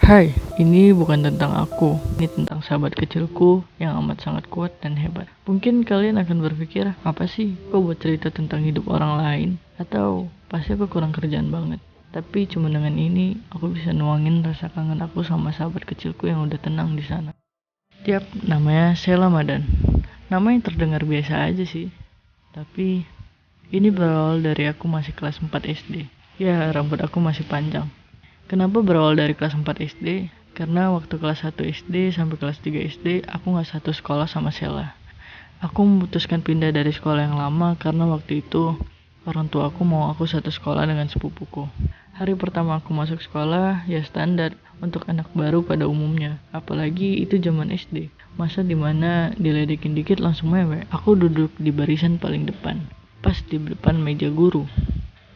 Hai, ini bukan tentang aku, ini tentang sahabat kecilku yang amat sangat kuat dan hebat. Mungkin kalian akan berpikir, apa sih kok buat cerita tentang hidup orang lain? Atau pasti aku kurang kerjaan banget. Tapi cuma dengan ini, aku bisa nuangin rasa kangen aku sama sahabat kecilku yang udah tenang di sana. Namanya Sheila Madan. Nama yang terdengar biasa aja sih. Tapi ini berawal dari aku masih kelas 4 SD. Ya, rambut aku masih panjang. Kenapa berawal dari kelas 4 SD? Karena waktu kelas 1 SD sampai kelas 3 SD, aku gak satu sekolah sama Sheila. Aku memutuskan pindah dari sekolah yang lama karena waktu itu orang tua aku mau aku satu sekolah dengan sepupuku. Hari pertama aku masuk sekolah, ya standar untuk anak baru pada umumnya. Apalagi itu zaman SD. Masa dimana diledekin dikit langsung mewek. Aku duduk di barisan paling depan, pas di depan meja guru.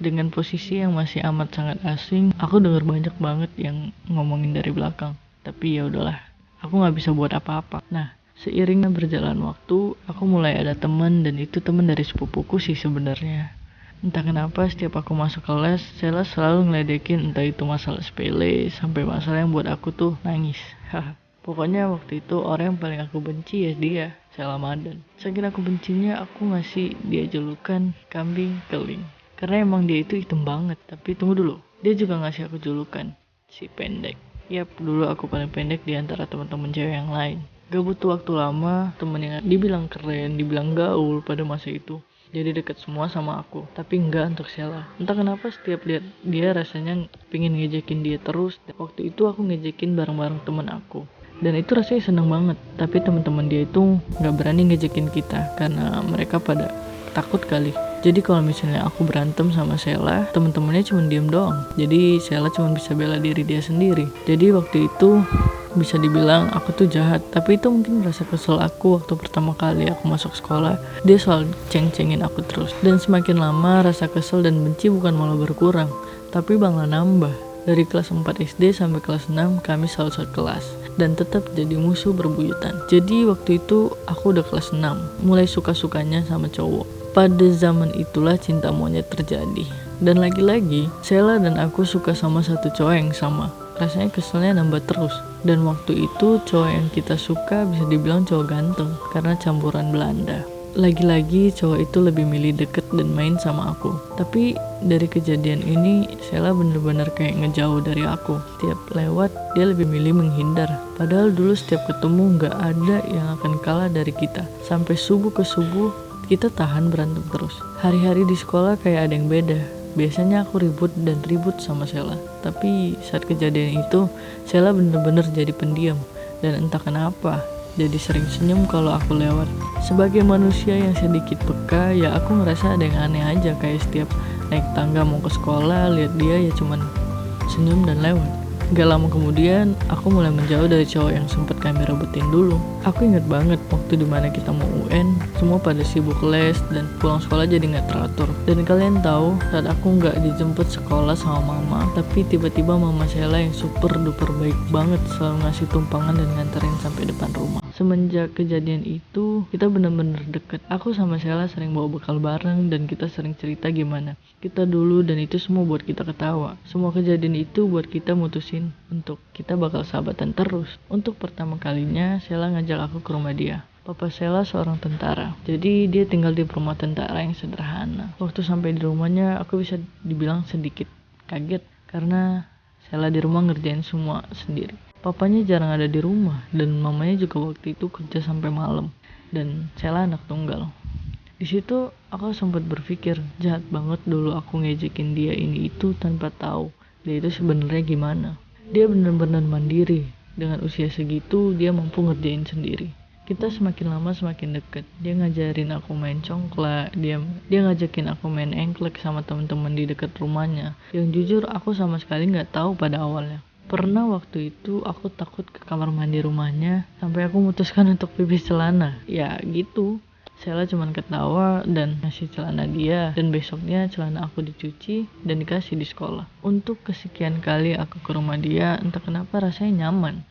Dengan posisi yang masih amat sangat asing, aku dengar banyak banget yang ngomongin dari belakang. Tapi ya udahlah, aku nggak bisa buat apa-apa. Nah, seiringnya berjalan waktu, aku mulai ada teman dan itu teman dari sepupuku sih sebenarnya. Entah kenapa setiap aku masuk kelas, Sheila selalu ngeledekin entah itu masalah sepele sampai masalah yang buat aku tuh nangis. Pokoknya waktu itu orang yang paling aku benci ya dia, Sheila Madan. Saking aku bencinya, aku ngasih dia julukan kambing keling. Karena emang dia itu hitam banget. Tapi tunggu dulu, dia juga ngasih aku julukan si pendek. Yap, dulu aku paling pendek di antara teman-teman cewek yang lain. Gak butuh waktu lama, temen yang dibilang keren, dibilang gaul pada masa itu jadi deket semua sama aku. Tapi enggak untuk Sheila. Entah kenapa setiap lihat dia rasanya pingin ngejekin dia terus. Waktu itu aku ngejekin bareng-bareng temen aku. Dan itu rasanya seneng banget. Tapi teman-teman dia itu gak berani ngejekin kita karena mereka pada takut kali. Jadi kalau misalnya aku berantem sama Sheila, temen-temennya cuma diem doang. Jadi Sheila cuma bisa bela diri dia sendiri. Jadi waktu itu bisa dibilang aku tuh jahat. Tapi itu mungkin rasa kesel aku waktu pertama kali aku masuk sekolah. Dia selalu ceng-cengin aku terus. Dan semakin lama rasa kesel dan benci bukan malah berkurang, tapi malah nambah. Dari kelas 4 SD sampai kelas 6 kami selalu sekelas dan tetap jadi musuh berbuyutan. Jadi waktu itu aku udah kelas 6, mulai suka-sukanya sama cowok. Pada zaman itulah cinta monyet terjadi. Dan lagi-lagi, Sheila dan aku suka sama satu cowok yang sama. Rasanya keselnya nambah terus. Dan waktu itu cowok yang kita suka bisa dibilang cowok ganteng karena campuran Belanda. Lagi-lagi cowok itu lebih milih deket dan main sama aku. Tapi dari kejadian ini Sheila bener-bener kayak ngejauh dari aku. Tiap lewat dia lebih milih menghindar. Padahal dulu setiap ketemu gak ada yang akan kalah dari kita. Sampai subuh ke subuh kita tahan berantem terus. Hari-hari di sekolah kayak ada yang beda. Biasanya aku ribut sama Sheila. Tapi saat kejadian itu Sheila bener-bener jadi pendiam. Dan entah kenapa jadi sering senyum kalau aku lewat. Sebagai manusia yang sedikit peka, ya aku ngerasa ada yang aneh aja. Kayak setiap naik tangga mau ke sekolah, lihat dia ya cuman senyum dan lewat. Gak lama kemudian, aku mulai menjauh dari cowok yang sempat kami rebutin dulu. Aku inget banget waktu dimana kita mau UN, semua pada sibuk les dan pulang sekolah jadi gak teratur. Dan kalian tahu, saat aku gak dijemput sekolah sama mama, tapi tiba-tiba mama Sheila yang super duper baik banget selalu ngasih tumpangan dan nganterin sampai depan rumah. Semenjak kejadian itu, kita bener-bener deket. Aku sama Sheila sering bawa bekal bareng dan kita sering cerita gimana kita dulu dan itu semua buat kita ketawa. Semua kejadian itu buat kita mutusin untuk kita bakal sahabatan terus. Untuk pertama kalinya Sheila ngajak aku ke rumah dia. Papa Sheila seorang tentara, jadi dia tinggal di rumah tentara yang sederhana. Waktu sampai di rumahnya aku bisa dibilang sedikit kaget karena Sheila di rumah ngerjain semua sendiri. Papanya jarang ada di rumah dan mamanya juga waktu itu kerja sampai malam. Dan Sheila anak tunggal. Di situ aku sempat berpikir, jahat banget dulu aku ngejekin dia ini itu tanpa tahu dia itu sebenarnya gimana. Dia benar-benar mandiri. Dengan usia segitu dia mampu ngerjain sendiri. Kita semakin lama semakin deket. Dia ngajarin aku main congklak, dia ngajakin aku main engklek sama teman-teman di dekat rumahnya. Yang jujur aku sama sekali nggak tahu pada awalnya. Pernah waktu itu aku takut ke kamar mandi rumahnya sampai aku memutuskan untuk pipis celana. Ya gitu. Sheila cuma ketawa dan ngasih celana dia, dan besoknya celana aku dicuci dan dikasih di sekolah. Untuk kesekian kali aku ke rumah dia, entah kenapa rasanya nyaman.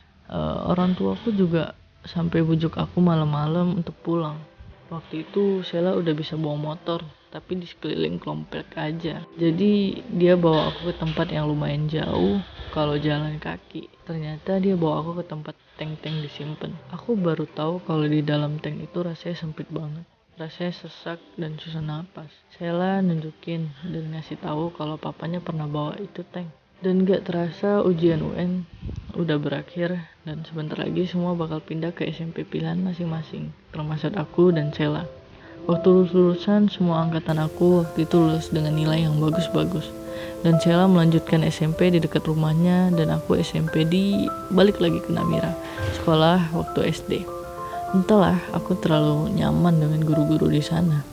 Orang tuaku juga sampai bujuk aku malam-malam untuk pulang. Waktu itu Sheila udah bisa bawa motor, tapi di sekeliling komplek aja. Jadi dia bawa aku ke tempat yang lumayan jauh kalau jalan kaki. Ternyata dia bawa aku ke tempat tank-tank disimpan. Aku baru tahu kalau di dalam tank itu rasanya sempit banget. Rasanya sesak dan susah napas. Sheila nunjukin dan ngasih tahu kalau papanya pernah bawa itu tank. Dan gak terasa ujian UN udah berakhir dan sebentar lagi semua bakal pindah ke SMP pilihan masing-masing, termasuk aku dan Sheila. Waktu lulusan semua angkatan aku waktu itu lulus dengan nilai yang bagus-bagus. Dan Sheila melanjutkan SMP di dekat rumahnya dan aku SMP di balik lagi ke Namira, sekolah waktu SD. Entahlah, aku terlalu nyaman dengan guru-guru di sana.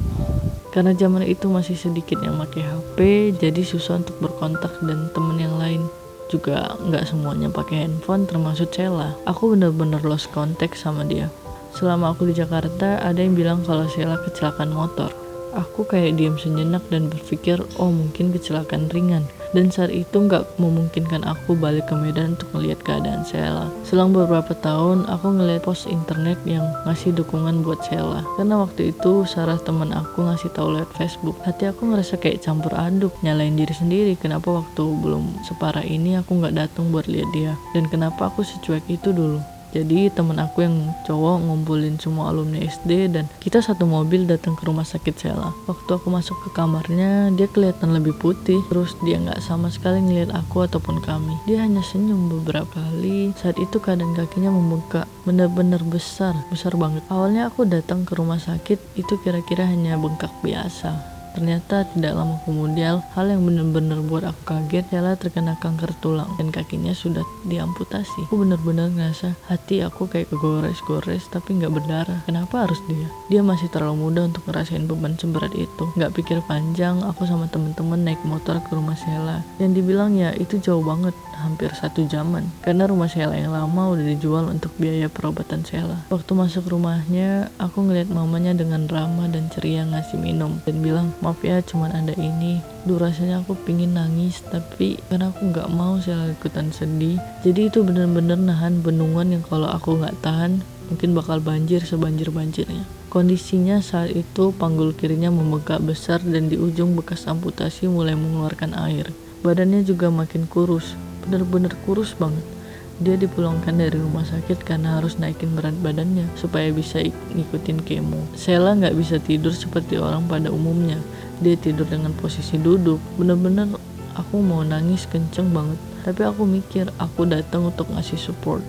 Karena zaman itu masih sedikit yang pakai HP, jadi susah untuk berkontak dan temen yang lain. Juga nggak semuanya pakai handphone, termasuk Sheila. Aku bener-bener lost contact sama dia. Selama aku di Jakarta, ada yang bilang kalau Sheila kecelakaan motor. Aku kayak diam sejenak dan berpikir, oh mungkin kecelakaan ringan. Dan saat itu nggak memungkinkan aku balik ke Medan untuk melihat keadaan Sheila. Selang beberapa tahun, aku ngeliat post internet yang ngasih dukungan buat Sheila. Karena waktu itu Sarah teman aku ngasih tahu lewat Facebook. Hati aku ngerasa kayak campur aduk, nyalain diri sendiri. Kenapa waktu belum separah ini aku nggak datang buat lihat dia? Dan kenapa aku secuek itu dulu? Jadi temen aku yang cowok ngumpulin semua alumni SD dan kita satu mobil datang ke rumah sakit Sheila. Waktu aku masuk ke kamarnya, dia kelihatan lebih putih. Terus dia nggak sama sekali ngeliat aku ataupun kami. Dia hanya senyum beberapa kali. Saat itu keadaan kakinya membengkak, benar-benar besar banget. Awalnya aku datang ke rumah sakit itu kira-kira hanya bengkak biasa. Ternyata tidak lama kemudian, hal yang benar-benar buat aku kaget, Sheila terkena kanker tulang dan kakinya sudah diamputasi. Aku benar-benar ngerasa hati aku kayak kegores-gores tapi nggak berdarah. Kenapa harus dia? Dia masih terlalu muda untuk ngerasain beban seberat itu. Nggak pikir panjang, aku sama temen-temen naik motor ke rumah Sheila. Yang dibilang ya itu jauh banget, hampir 1 jaman. Karena rumah Sheila yang lama udah dijual untuk biaya perobatan Sheila. Waktu masuk rumahnya, aku ngeliat mamanya dengan ramah dan ceria ngasih minum dan bilang, maaf ya cuman ada ini. Duh rasanya aku pingin nangis tapi karena aku gak mau Sheila ikutan sedih. Jadi itu bener-bener nahan bendungan yang kalau aku gak tahan mungkin bakal banjir sebanjir-banjirnya. Kondisinya saat itu panggul kirinya membengkak besar dan di ujung bekas amputasi mulai mengeluarkan air. Badannya juga makin kurus, bener-bener kurus banget. Dia dipulangkan dari rumah sakit karena harus naikin berat badannya supaya bisa ngikutin kemo. Sheila nggak bisa tidur seperti orang pada umumnya. Dia tidur dengan posisi duduk. Bener-bener aku mau nangis kenceng banget. Tapi aku mikir aku datang untuk ngasih support.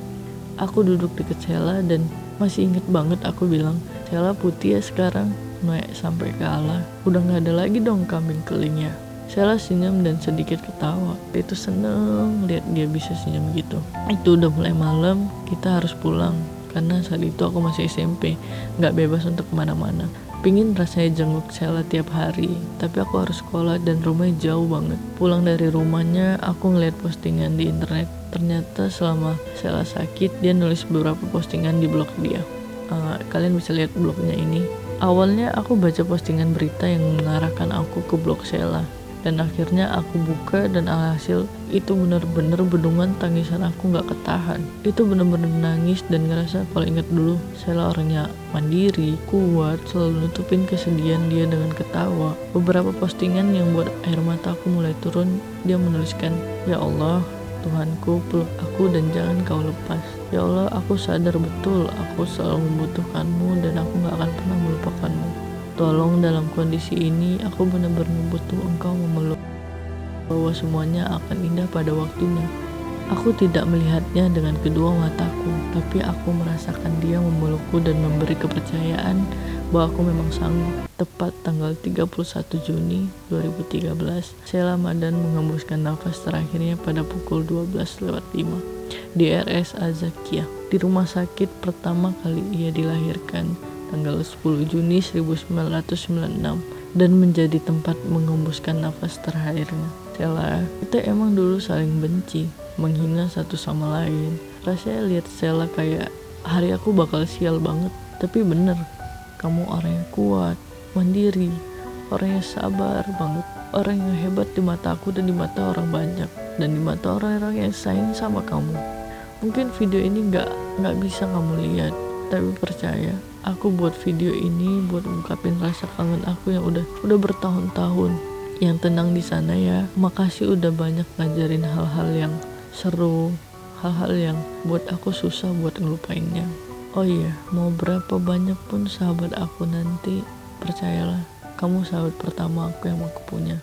Aku duduk deket Sheila dan masih inget banget aku bilang, Sheila putih ya sekarang, naik sampai kalah. Udah nggak ada lagi dong kambing kelingnya. Sheila senyum dan sedikit ketawa. Itu seneng lihat dia bisa senyum gitu. Itu udah mulai malam, kita harus pulang. Karena saat itu aku masih SMP, gak bebas untuk kemana-mana. Pingin rasanya jenguk Sheila tiap hari, tapi aku harus sekolah dan rumahnya jauh banget. Pulang dari rumahnya, aku ngeliat postingan di internet. Ternyata selama Sheila sakit, dia nulis beberapa postingan di blog dia. Kalian bisa lihat blognya ini. Awalnya aku baca postingan berita yang mengarahkan aku ke blog Sheila. Dan akhirnya aku buka dan alhasil itu bener-bener bendungan tangisan aku gak ketahan. Itu bener-bener nangis dan ngerasa kalau ingat dulu Sheila orangnya mandiri, kuat, selalu nutupin kesedihan dia dengan ketawa. Beberapa postingan yang buat air mata aku mulai turun, dia menuliskan, ya Allah Tuhanku peluk aku dan jangan kau lepas. Ya Allah aku sadar betul aku selalu membutuhkanmu dan aku gak akan pernah melupakanmu. Tolong dalam kondisi ini aku benar-benar butuh engkau memeluk, bahwa semuanya akan indah pada waktunya. Aku tidak melihatnya dengan kedua mataku, tapi aku merasakan dia memelukku dan memberi kepercayaan bahwa aku memang sanggup. Tepat tanggal 31 Juni 2013, Sheila Madan menghembuskan nafas terakhirnya pada pukul 12:05 di RS Azakiyah, di rumah sakit pertama kali ia dilahirkan tanggal 10 Juni 1996 dan menjadi tempat menghembuskan nafas terakhirnya. Sheila, kita emang dulu saling benci, menghina satu sama lain. Rasanya lihat Sheila kayak hari aku bakal sial banget. Tapi bener, kamu orang yang kuat, mandiri, orang yang sabar banget, orang yang hebat di mata aku dan di mata orang banyak, dan di mata orang-orang yang sayang sama kamu. Mungkin video ini gak bisa kamu lihat, tapi percaya, aku buat video ini buat ungkapin rasa kangen aku yang udah bertahun-tahun. Yang tenang di sana ya. Makasih udah banyak ngajarin hal-hal yang seru, hal-hal yang buat aku susah buat ngelupainnya. Oh iya, mau berapa banyak pun sahabat aku nanti, percayalah, kamu sahabat pertama aku yang aku punya.